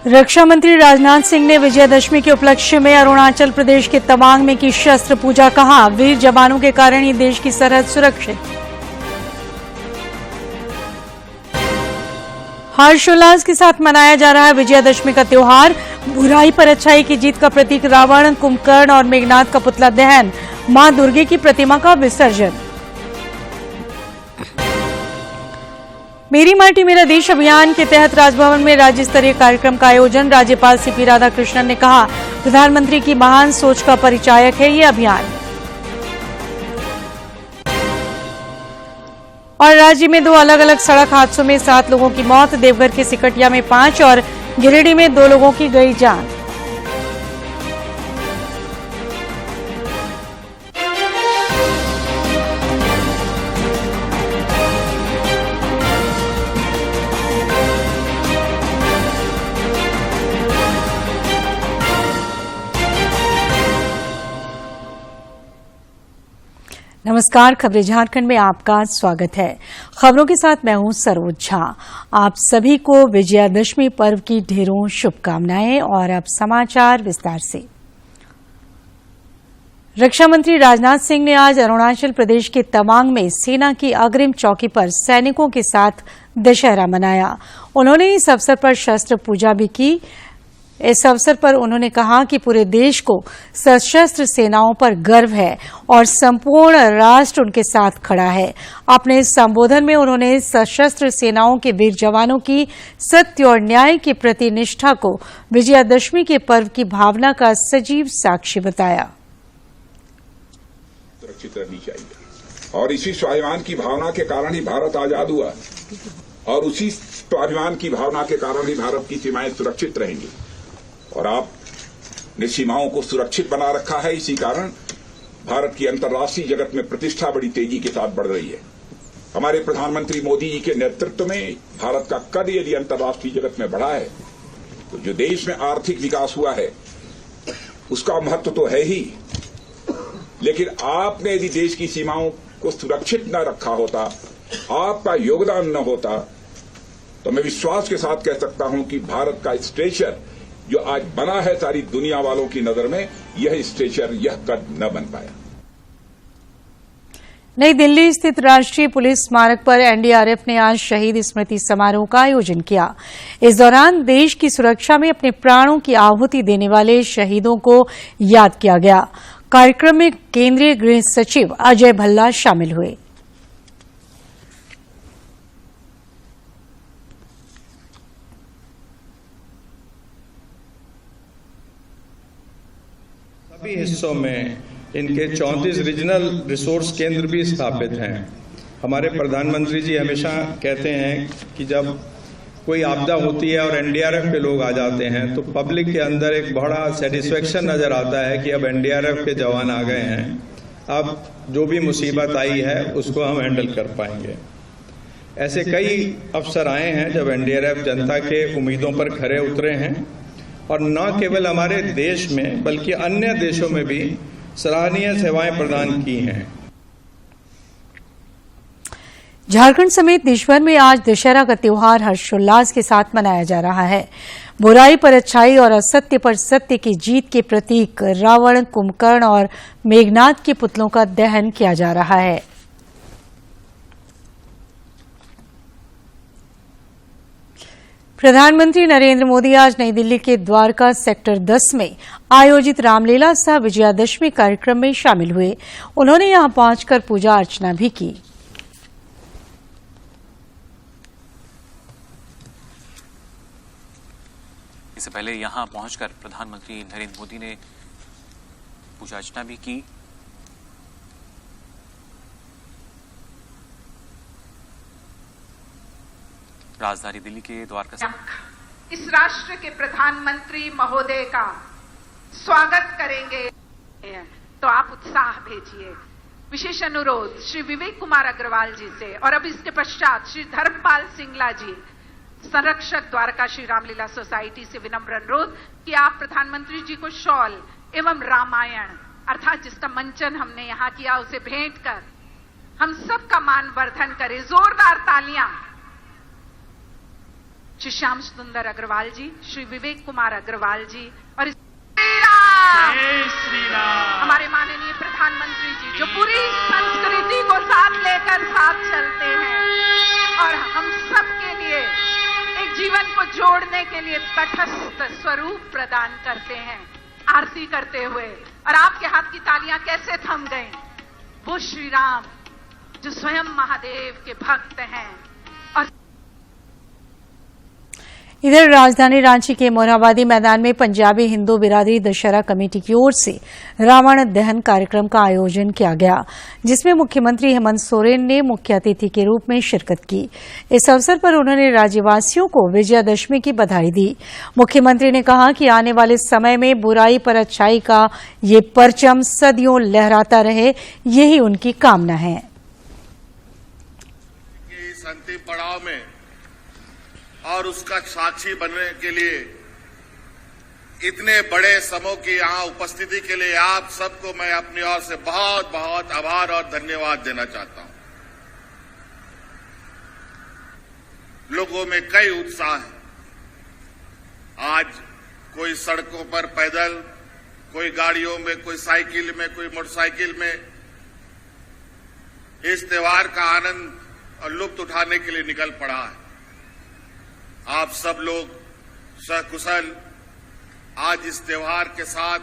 रक्षा मंत्री राजनाथ सिंह ने विजयदशमी के उपलक्ष्य में अरुणाचल प्रदेश के तवांग में की शस्त्र पूजा। कहा, वीर जवानों के कारण ही देश की सरहद सुरक्षित। हर्षोल्लास के साथ मनाया जा रहा है विजयदशमी का त्योहार। बुराई पर अच्छाई की जीत का प्रतीक रावण, कुंभकर्ण और मेघनाद का पुतला दहन, मां दुर्गे की प्रतिमा का विसर्जन। मेरी माटी मेरा देश अभियान के तहत राजभवन में राज्य स्तरीय कार्यक्रम का आयोजन। राज्यपाल सीपी राधाकृष्णन ने कहा, प्रधानमंत्री की महान सोच का परिचायक है ये अभियान। और राज्य में 2 अलग अलग सड़क हादसों में 7 लोगों की मौत। देवघर के सिकटिया में 5 और गिरिडीह में 2 लोगों की गई जान। नमस्कार, खबरें झारखंड में आपका स्वागत है। खबरों के साथ मैं हूं सरोज झा। आप सभी को विजयादशमी पर्व की ढेरों शुभकामनाएं। और अब समाचार विस्तार से। रक्षा मंत्री राजनाथ सिंह ने आज अरुणाचल प्रदेश के तवांग में सेना की अग्रिम चौकी पर सैनिकों के साथ दशहरा मनाया। उन्होंने इस अवसर पर शस्त्र पूजा भी की। इस अवसर पर उन्होंने कहा कि पूरे देश को सशस्त्र सेनाओं पर गर्व है और संपूर्ण राष्ट्र उनके साथ खड़ा है। अपने संबोधन में उन्होंने सशस्त्र सेनाओं के वीर जवानों की सत्य और न्याय के प्रति निष्ठा को विजयादशमी के पर्व की भावना का सजीव साक्षी बताया। सुरक्षित रहनी चाहिए और इसी स्वाभिमान की भावना के कारण ही भारत आजाद हुआ और उसी स्वाभिमान की भावना के कारण ही भारत की सीमाएं सुरक्षित रहेंगी। और आपने सीमाओं को सुरक्षित बना रखा है। इसी कारण भारत की अंतर्राष्ट्रीय जगत में प्रतिष्ठा बड़ी तेजी के साथ बढ़ रही है। हमारे प्रधानमंत्री मोदी जी के नेतृत्व में भारत का कद यदि अंतर्राष्ट्रीय जगत में बढ़ा है तो जो देश में आर्थिक विकास हुआ है उसका महत्व तो है ही, लेकिन आपने यदि देश की सीमाओं को सुरक्षित न रखा होता, आपका योगदान न होता, तो मैं विश्वास के साथ कह सकता हूं कि भारत का स्टेचर जो आज बना है सारी दुनिया वालों की नजर में, यह स्टेचर, यह कद न बन पाया। नई दिल्ली स्थित राष्ट्रीय पुलिस स्मारक पर एनडीआरएफ ने आज शहीद स्मृति समारोह का आयोजन किया। इस दौरान देश की सुरक्षा में अपने प्राणों की आहुति देने वाले शहीदों को याद किया गया। कार्यक्रम में केंद्रीय गृह सचिव अजय भल्ला शामिल हुए। सभी हिस्सों में इनके 34 रीजनल रिसोर्स केंद्र भी स्थापित हैं। हमारे प्रधानमंत्री जी हमेशा कहते हैं कि जब कोई आपदा होती है और एनडीआरएफ के लोग आ जाते हैं तो पब्लिक के अंदर एक बड़ा सेटिस्फेक्शन नजर आता है कि अब एनडीआरएफ के जवान आ गए हैं, अब जो भी मुसीबत आई है उसको हम हैंडल कर पाएंगे। ऐसे कई अवसर आए हैं जब एनडीआरएफ जनता के उम्मीदों पर खरे उतरे हैं और न केवल हमारे देश में बल्कि अन्य देशों में भी सराहनीय सेवाएं प्रदान की हैं। झारखंड समेत देशभर में आज दशहरा का त्योहार हर्षोल्लास के साथ मनाया जा रहा है। बुराई पर अच्छाई और असत्य पर सत्य की जीत के प्रतीक रावण, कुंभकर्ण और मेघनाद के पुतलों का दहन किया जा रहा है। प्रधानमंत्री नरेंद्र मोदी आज नई दिल्ली के द्वारका सेक्टर 10 में आयोजित रामलीला सह विजयादशमी कार्यक्रम में शामिल हुए। उन्होंने यहां पहुंचकर पूजा अर्चना भी की। इससे पहले यहां पहुंचकर प्रधानमंत्री नरेंद्र मोदी ने पूजा अर्चना भी की। राजधानी दिल्ली के द्वारका से इस राष्ट्र के प्रधानमंत्री महोदय का स्वागत करेंगे तो आप उत्साह भेजिए। विशेष अनुरोध श्री विवेक कुमार अग्रवाल जी से और अब इसके पश्चात श्री धर्मपाल सिंगला जी, संरक्षक द्वारका श्री रामलीला सोसाइटी से विनम्र अनुरोध कि आप प्रधानमंत्री जी को शॉल एवं रामायण अर्थात जिसका मंचन हमने यहाँ किया उसे भेंट कर हम सबका मान वर्धन करें। जोरदार तालियां। श्री श्याम सुंदर अग्रवाल जी, श्री विवेक कुमार अग्रवाल जी और हमारे माननीय प्रधानमंत्री जी जो पूरी संस्कृति को साथ लेकर साथ चलते हैं और हम सब के लिए एक जीवन को जोड़ने के लिए तटस्थ स्वरूप प्रदान करते हैं आरती करते हुए। और आपके हाथ की तालियां कैसे थम गई? वो श्री राम जो स्वयं महादेव के भक्त हैं। और इधर राजधानी रांची के मोरहाबादी मैदान में पंजाबी हिंदू बिरादरी दशहरा कमेटी की ओर से रावण दहन कार्यक्रम का आयोजन किया गया, जिसमें मुख्यमंत्री हेमंत सोरेन ने मुख्य अतिथि के रूप में शिरकत की। इस अवसर पर उन्होंने राज्यवासियों को विजयादशमी की बधाई दी। मुख्यमंत्री ने कहा कि आने वाले समय में बुराई पर अच्छाई का ये परचम सदियों लहराता रहे, यही उनकी कामना है। इस अंतिम पड़ाव में और उसका साक्षी बनने के लिए इतने बड़े समूह की यहां उपस्थिति के लिए आप सबको मैं अपनी ओर से बहुत बहुत आभार और धन्यवाद देना चाहता हूं। लोगों में कई उत्साह है। आज कोई सड़कों पर पैदल, कोई गाड़ियों में, कोई साइकिल में, कोई मोटरसाइकिल में इस त्योहार का आनंद और लुत्फ उठाने के लिए निकल पड़ा है। आप सब लोग सकुशल आज इस त्योहार के साथ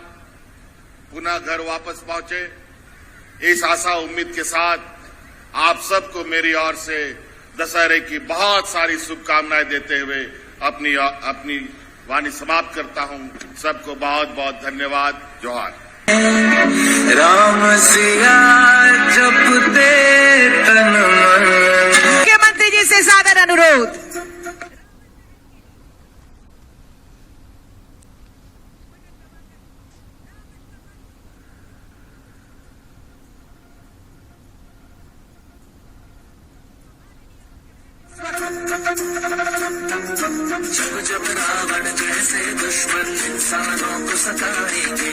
पुनः घर वापस पहुंचे। इस आशा उम्मीद के साथ आप सबको मेरी ओर से दशहरे की बहुत सारी शुभकामनाएं देते हुए अपनी वाणी समाप्त करता हूं। सबको बहुत बहुत धन्यवाद। जोहार। राम सिया जपते तन मन। मुख्यमंत्री जी से सादर अनुरोध। जब जब रावण जैसे दुश्मन इंसानों को सताएंगे।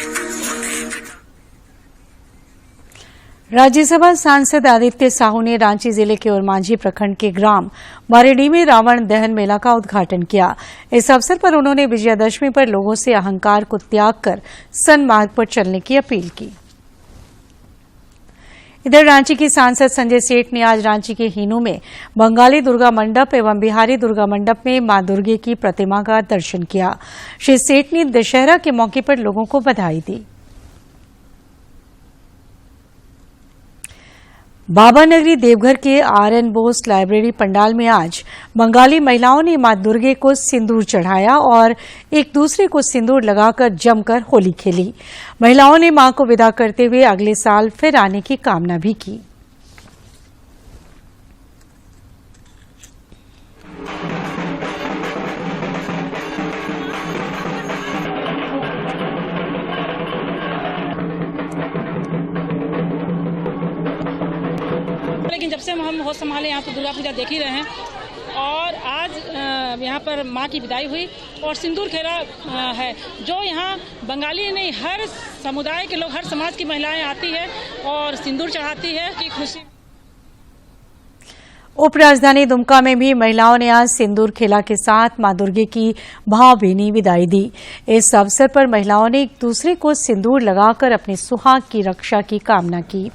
राज्यसभा सांसद आदित्य साहू ने रांची जिले के ओरमांझी प्रखंड के ग्राम मारेडी में रावण दहन मेला का उद्घाटन किया। इस अवसर पर उन्होंने विजयादशमी पर लोगों से अहंकार को त्याग कर सन्मार्ग पर चलने की अपील की। इधर रांची की सांसद संजय सेठ ने आज रांची के हीनू में बंगाली दुर्गा मंडप एवं बिहारी दुर्गा मंडप में मां दुर्गे की प्रतिमा का दर्शन किया। श्री सेठ ने दशहरा के मौके पर लोगों को बधाई दी। बाबा नगरी देवघर के आर.एन. बोस लाइब्रेरी पंडाल में आज बंगाली महिलाओं ने मां दुर्गे को सिंदूर चढ़ाया और एक दूसरे को सिंदूर लगाकर जमकर होली खेली। महिलाओं ने मां को विदा करते हुए अगले साल फिर आने की कामना भी की। लेकिन जब से हम होश संभाले यहाँ तो दुर्गा पूजा देख ही रहे हैं और आज यहाँ पर माँ की विदाई हुई और सिंदूर खेला है, जो यहाँ बंगाली नहीं हर समुदाय के लोग, हर समाज की महिलाएं आती है और सिंदूर चढ़ाती है की खुशी। उप राजधानी दुमका में भी महिलाओं ने आज सिंदूर खेला के साथ मां दुर्गे की भावभीनी विदाई दी। इस अवसर पर महिलाओं ने एक दूसरे को सिंदूर लगाकर अपने सुहाग की रक्षा की कामना की।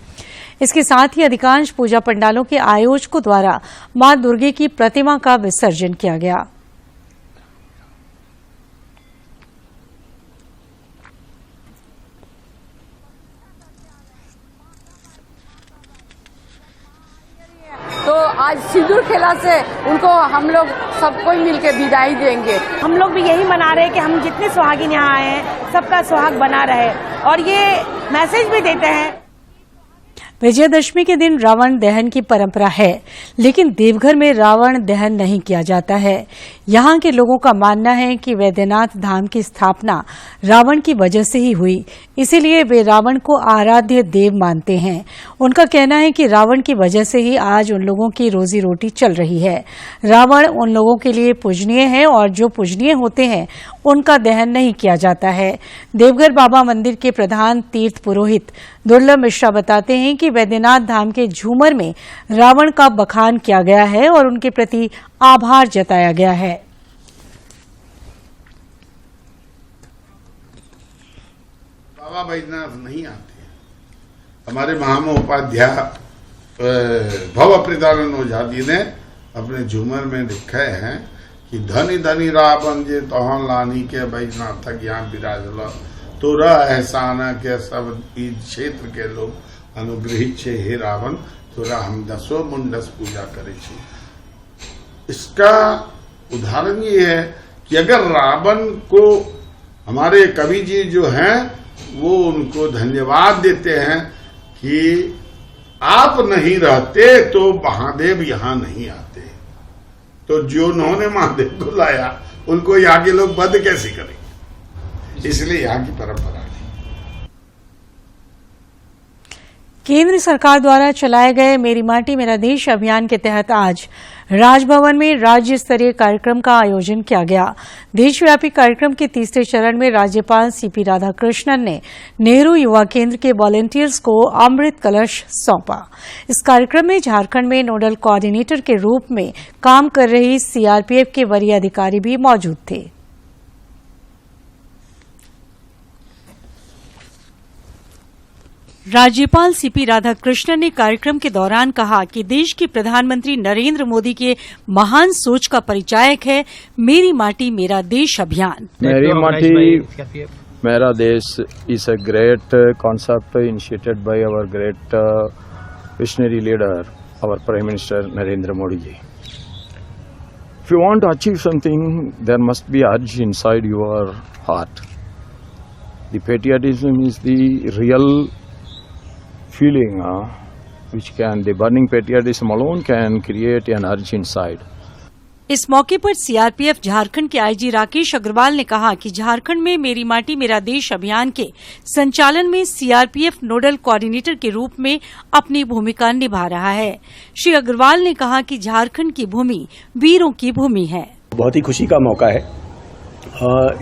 इसके साथ ही अधिकांश पूजा पंडालों के आयोजकों द्वारा मां दुर्गे की प्रतिमा का विसर्जन किया गया। तो आज सिंदूर खेला से उनको हम लोग सबको मिलकर विदाई देंगे। हम लोग भी यही मना रहे हैं कि हम जितने सुहागिन यहाँ आए हैं सबका सुहाग बना रहे और ये मैसेज भी देते हैं। विजयादशमी के दिन रावण दहन की परंपरा है, लेकिन देवघर में रावण दहन नहीं किया जाता है। यहाँ के लोगों का मानना है कि वैद्यनाथ धाम की स्थापना रावण की वजह से ही हुई, इसीलिए वे रावण को आराध्य देव मानते हैं। उनका कहना है कि रावण की वजह से ही आज उन लोगों की रोजी रोटी चल रही है। रावण उन लोगों के लिए पूजनीय है और जो पूजनीय होते हैं उनका दहन नहीं किया जाता है। देवघर बाबा मंदिर के प्रधान तीर्थ पुरोहित दुर्लभ मिश्रा बताते हैं कि वैद्यनाथ धाम के झूमर में रावण का बखान किया गया है और उनके प्रति आभार जताया गया है। बाबा बैजनाथ नहीं आते। हमारे महामहोपाध्याय भव प्रीतानंद ओझा जी ने अपने झूमर में लिखे हैं कि धनी धनी रावण जे तोहन लानी के बैजनाथ ज्ञान विराजल तोरा एहसान के सब इस क्षेत्र के लोग अनुग्रहित छे हे रावण, तोरा हम 10 मुंडस पूजा करे छी। इसका उदाहरण ये है कि अगर रावण को हमारे कवि जी जो हैं वो उनको धन्यवाद देते हैं कि आप नहीं रहते तो महादेव यहां नहीं आते, तो जो उन्होंने महादेव को लाया उनको यहाँ के लोग बंद कैसे करेंगे, इसलिए यहाँ की परंपरा है। केंद्र सरकार द्वारा चलाए गए मेरी माटी मेरा देश अभियान के तहत आज राजभवन में राज्य स्तरीय कार्यक्रम का आयोजन किया गया। देशव्यापी कार्यक्रम के तीसरे चरण में राज्यपाल सीपी राधाकृष्णन ने नेहरू युवा केंद्र के वॉलंटियर्स को अमृत कलश सौंपा। इस कार्यक्रम में झारखंड में नोडल कोऑर्डिनेटर के रूप में काम कर रही सीआरपीएफ के वरीय अधिकारी भी मौजूद थे। राज्यपाल सीपी राधाकृष्णन ने कार्यक्रम के दौरान कहा कि देश के प्रधानमंत्री नरेंद्र मोदी के महान सोच का परिचायक है मेरी माटी मेरा देश अभियान। मेरी माटी मेरा देश is a great concept initiated by our great visionary leader, our Prime Minister Narendra Modi ji. If you want to achieve something, there must be urge inside your heart. The patriotism is the real feeling the burning patriotism alone can create an urge inside. इस मौके पर CRPF Jharkhand के IG Rakesh Agarwal ने कहा कि झारखंड में मेरी माटी मेरा देश अभियान के संचालन में सीआरपीएफ नोडल कोऑर्डिनेटर के रूप में अपनी भूमिका निभा रहा है। श्री अग्रवाल ने कहा कि झारखंड की भूमि वीरों की भूमि है। बहुत ही खुशी का मौका है।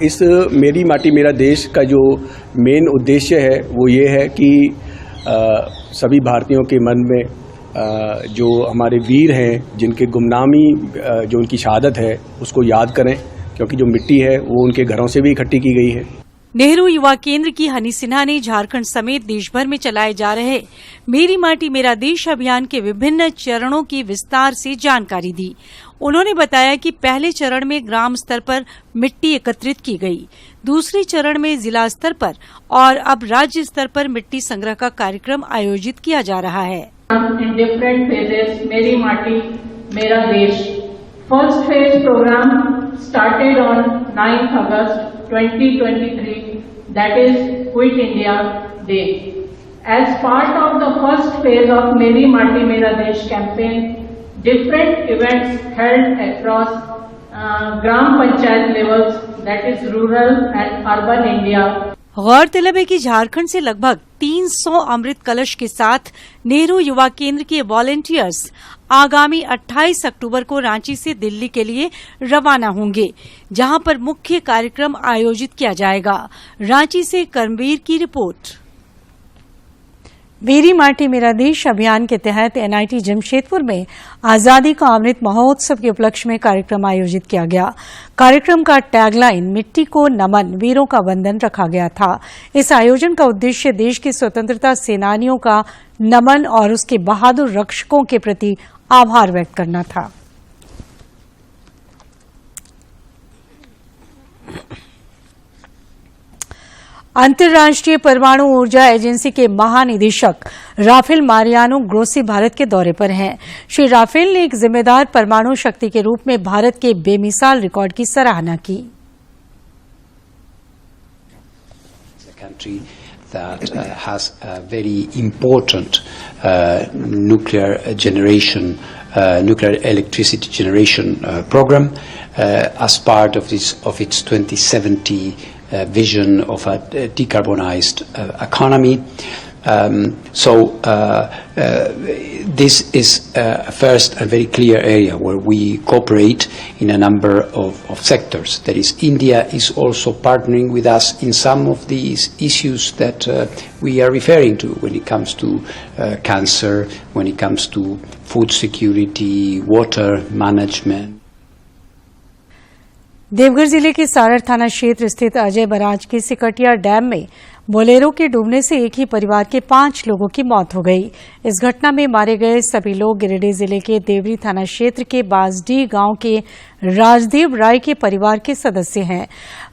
इस मेरी माटी मेरा देश का जो मेन उद्देश्य है वो ये है कि सभी भारतीयों के मन में जो हमारे वीर हैं जिनके गुमनामी जो उनकी शहादत है उसको याद करें, क्योंकि जो मिट्टी है वो उनके घरों से भी इकट्ठी की गई है। नेहरू युवा केंद्र की हनी सिन्हा ने झारखंड समेत देश भर में चलाए जा रहे मेरी माटी मेरा देश अभियान के विभिन्न चरणों की विस्तार से जानकारी दी। उन्होंने बताया कि पहले चरण में ग्राम स्तर पर मिट्टी एकत्रित की गई, दूसरे चरण में जिला स्तर पर और अब राज्य स्तर पर मिट्टी संग्रह का कार्यक्रम आयोजित किया जा रहा है। In different phases, मेरी माटी मेरा देश first phase program started on 9th August 2023, that is Quit India Day. As part of the first phase of मेरी माटी मेरा देश campaign, different events held across gram panchayat levels, that is rural and urban India. गौरतलब है कि झारखंड से लगभग 300 अमृत कलश के साथ नेहरू युवा केंद्र के वॉलंटियर्स आगामी 28 अक्टूबर को रांची से दिल्ली के लिए रवाना होंगे, जहां पर मुख्य कार्यक्रम आयोजित किया जाएगा। रांची से कर्मवीर की रिपोर्ट। मेरी माटी मेरा देश अभियान के तहत एनआईटी जमशेदपुर में आजादी का अमृत महोत्सव के उपलक्ष्य में कार्यक्रम आयोजित किया गया। कार्यक्रम का टैगलाइन मिट्टी को नमन वीरों का वंदन रखा गया था। इस आयोजन का उद्देश्य देश के स्वतंत्रता सेनानियों का नमन और उसके बहादुर रक्षकों के प्रति आभार व्यक्त करना था। अंतर्राष्ट्रीय परमाणु ऊर्जा एजेंसी के महानिदेशक राफेल मारियानो ग्रोसी भारत के दौरे पर हैं। श्री राफेल ने एक जिम्मेदार परमाणु शक्ति के रूप में भारत के बेमिसाल रिकॉर्ड की सराहना की। That has a very important nuclear generation, nuclear electricity generation program as part of its 2070 vision of a decarbonized economy. This is first a very clear area where we cooperate in a number of sectors. That is, India is also partnering with us in some of these issues that we are referring to when it comes to cancer, when it comes to food security, water management. Deoghar जिले के सारड़ थाना क्षेत्र स्थित Ajay barrage के Sikatiya dam में Bolero के डूबने से एक ही परिवार के 5 लोगों की मौत हो गई। इस घटना में मारे गए सभी लोग गिरिडीह जिले के देवरी थाना क्षेत्र के बाजडीह गांव के राजदेव राय के परिवार के सदस्य हैं।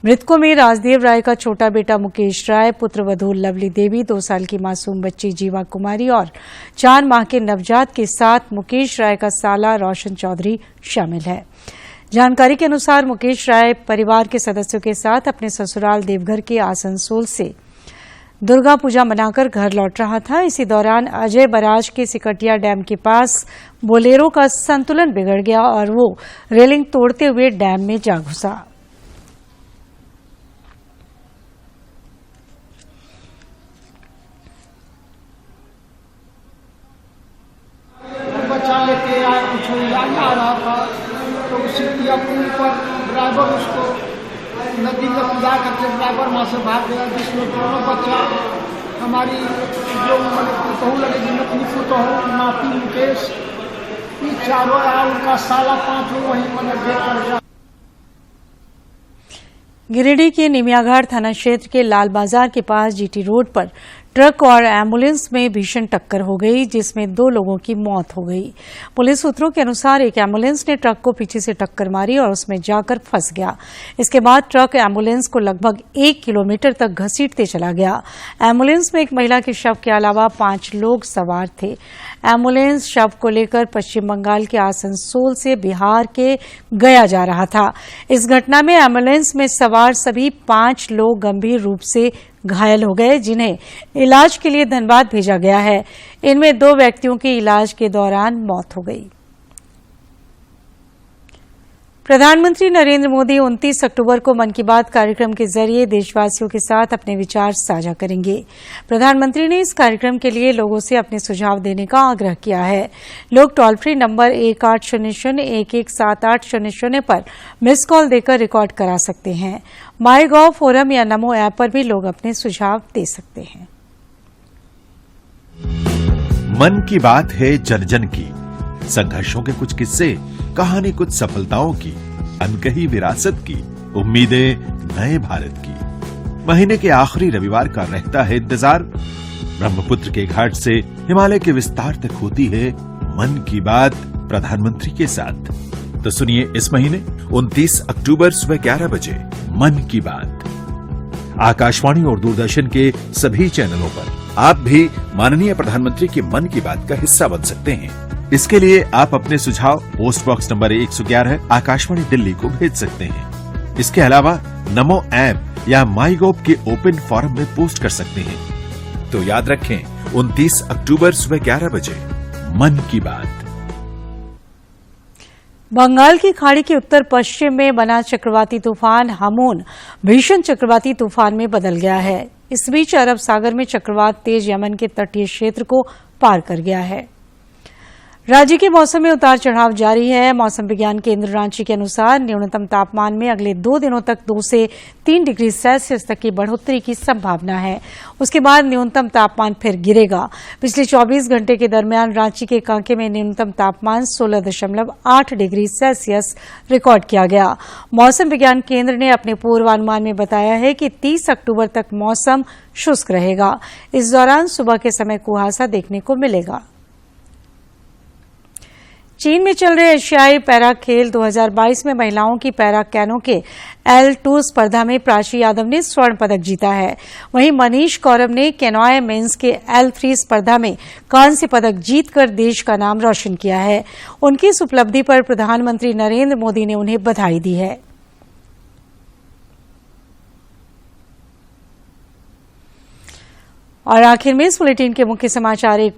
मृतकों में राजदेव राय का छोटा बेटा मुकेश राय, पुत्रवधू लवली देवी, 2 साल की मासूम बच्ची जीवा कुमारी और 4 माह के नवजात के साथ मुकेश राय का साला रोशन चौधरी शामिल है। जानकारी के अनुसार मुकेश राय परिवार के सदस्यों के साथ अपने ससुराल देवघर के आसनसोल से दुर्गा पूजा मनाकर घर लौट रहा था। इसी दौरान अजय बराज के सिकटिया डैम के पास बोलेरो का संतुलन बिगड़ गया और वो रेलिंग तोड़ते हुए डैम में जा घुसा। बचा लेके आया, कुछ आ रहा था तो सिकटिया पुल पर ड्राइवर उसको नदी में कूदा करके ड्राइवर वहाँ से भाग गया, जिसमें दोनों बच्चा हमारी जो कहूँ लगे जिनकी पुतहू नाती मुकेश, ये चारों आया, उनका साला 5 वहीं देख कर गया। गिरिडीह के निमियाघाट थाना क्षेत्र के लाल बाजार के पास जीटी रोड पर ट्रक और एम्बुलेंस में भीषण टक्कर हो गई, जिसमें 2 लोगों की मौत हो गई। पुलिस सूत्रों के अनुसार एक एम्बुलेंस ने ट्रक को पीछे से टक्कर मारी और उसमें जाकर फंस गया। इसके बाद ट्रक एम्बुलेंस को लगभग 1 किलोमीटर तक घसीटते चला गया। एम्बुलेंस में एक महिला के शव के अलावा 5 लोग सवार थे। एम्बुलेंस शव को लेकर पश्चिम बंगाल के आसनसोल से बिहार के गया जा रहा था। इस घटना में एम्बुलेंस में सवार सभी 5 लोग गंभीर रूप से घायल हो गए, जिन्हें इलाज के लिए धनबाद भेजा गया है। इनमें 2 व्यक्तियों की इलाज के दौरान मौत हो गई। प्रधानमंत्री नरेंद्र मोदी 29 अक्टूबर को मन की बात कार्यक्रम के जरिए देशवासियों के साथ अपने विचार साझा करेंगे। प्रधानमंत्री ने इस कार्यक्रम के लिए लोगों से अपने सुझाव देने का आग्रह किया है। लोग टोल फ्री नंबर 1800-117800 पर मिस कॉल देकर रिकॉर्ड करा सकते हैं। माईगॉव फोरम या नमो ऐप पर भी लोग अपने सुझाव दे सकते हैं। मन की बात है जन जन की, संघर्षों के कुछ किस्से, कहानी कुछ सफलताओं की, अनकही विरासत की, उम्मीदें नए भारत की। महीने के आखिरी रविवार का रहता है इंतजार। ब्रह्मपुत्र के घाट से हिमालय के विस्तार तक होती है मन की बात प्रधानमंत्री के साथ। तो सुनिए इस महीने 29 अक्टूबर सुबह 11 बजे मन की बात। आकाशवाणी और दूरदर्शन के सभी चैनलों पर आप भी माननीय प्रधानमंत्री के मन की बात का हिस्सा बन सकते हैं। इसके लिए आप अपने सुझाव post box number 111 Akashvani Delhi को भेज सकते हैं। इसके अलावा नमो ऐप या माईगॉव के ओपन फोरम में पोस्ट कर सकते हैं। तो याद रखें 29 अक्टूबर सुबह 11 बजे मन की बात। बंगाल की खाड़ी के उत्तर पश्चिम में बना चक्रवाती तूफान हामून भीषण चक्रवाती तूफान में बदल गया है। इस बीच अरब सागर में चक्रवात तेज यमन के तटीय क्षेत्र को पार कर गया है। राज्य के मौसम में उतार चढ़ाव जारी है। मौसम विज्ञान केंद्र रांची के अनुसार न्यूनतम तापमान में अगले 2 दिनों तक 2 से 3 डिग्री सेल्सियस तक की बढ़ोतरी की संभावना है। उसके बाद न्यूनतम तापमान फिर गिरेगा। पिछले 24 घंटे के दरमियान रांची के कांके में न्यूनतम तापमान 16.8 डिग्री सेल्सियस रिकॉर्ड किया गया। मौसम विज्ञान केंद्र ने अपने पूर्वानुमान में बताया है कि 30 अक्टूबर तक मौसम शुष्क रहेगा। इस दौरान सुबह के समय कुहासा देखने को मिलेगा। चीन में चल रहे एशियाई पैरा खेल 2022 में महिलाओं की पैरा कैनो के L2 स्पर्धा में प्राची यादव ने स्वर्ण पदक जीता है। वहीं मनीष कौरव ने कैनोए मेंस के L3 स्पर्धा में कांस्य पदक जीतकर देश का नाम रोशन किया है। उनकी इस उपलब्धि पर प्रधानमंत्री नरेंद्र मोदी ने उन्हें बधाई दी है। और आखिर में इस बुलेटिन के मुख्य समाचार एक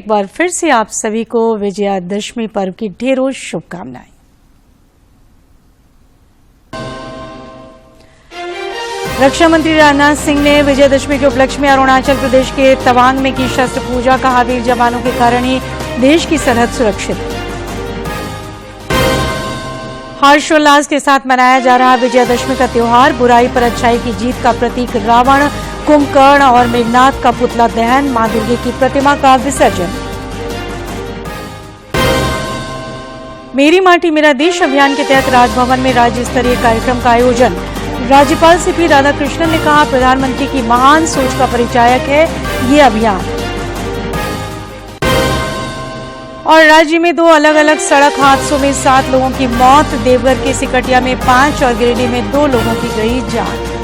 बार फिर से आप सभी को विजयादशमी पर्व की ढेरों शुभकामनाएं। रक्षा मंत्री राजनाथ सिंह ने विजयादशमी के उपलक्ष्य में अरुणाचल प्रदेश के तवांग में की शस्त्र पूजा। कहा, वीर जवानों के कारण ही देश की सरहद सुरक्षित। हर्षोल्लास के साथ मनाया जा रहा विजयादशमी का त्योहार, बुराई पर अच्छाई की जीत का प्रतीक रावण, कुंभकर्ण और मेघनाथ का पुतला दहन, मां दुर्गे की प्रतिमा का विसर्जन। मेरी माटी मेरा देश अभियान के तहत राजभवन में राज्य स्तरीय कार्यक्रम का आयोजन। राज्यपाल सीपी राधाकृष्णन ने कहा, प्रधानमंत्री की महान सोच का परिचायक है ये अभियान। और राज्य में 2 अलग अलग सड़क हादसों में 7 लोगों की मौत। देवघर के सिकटिया में 5 और गिरिडीह में 2 लोगों की गई जान।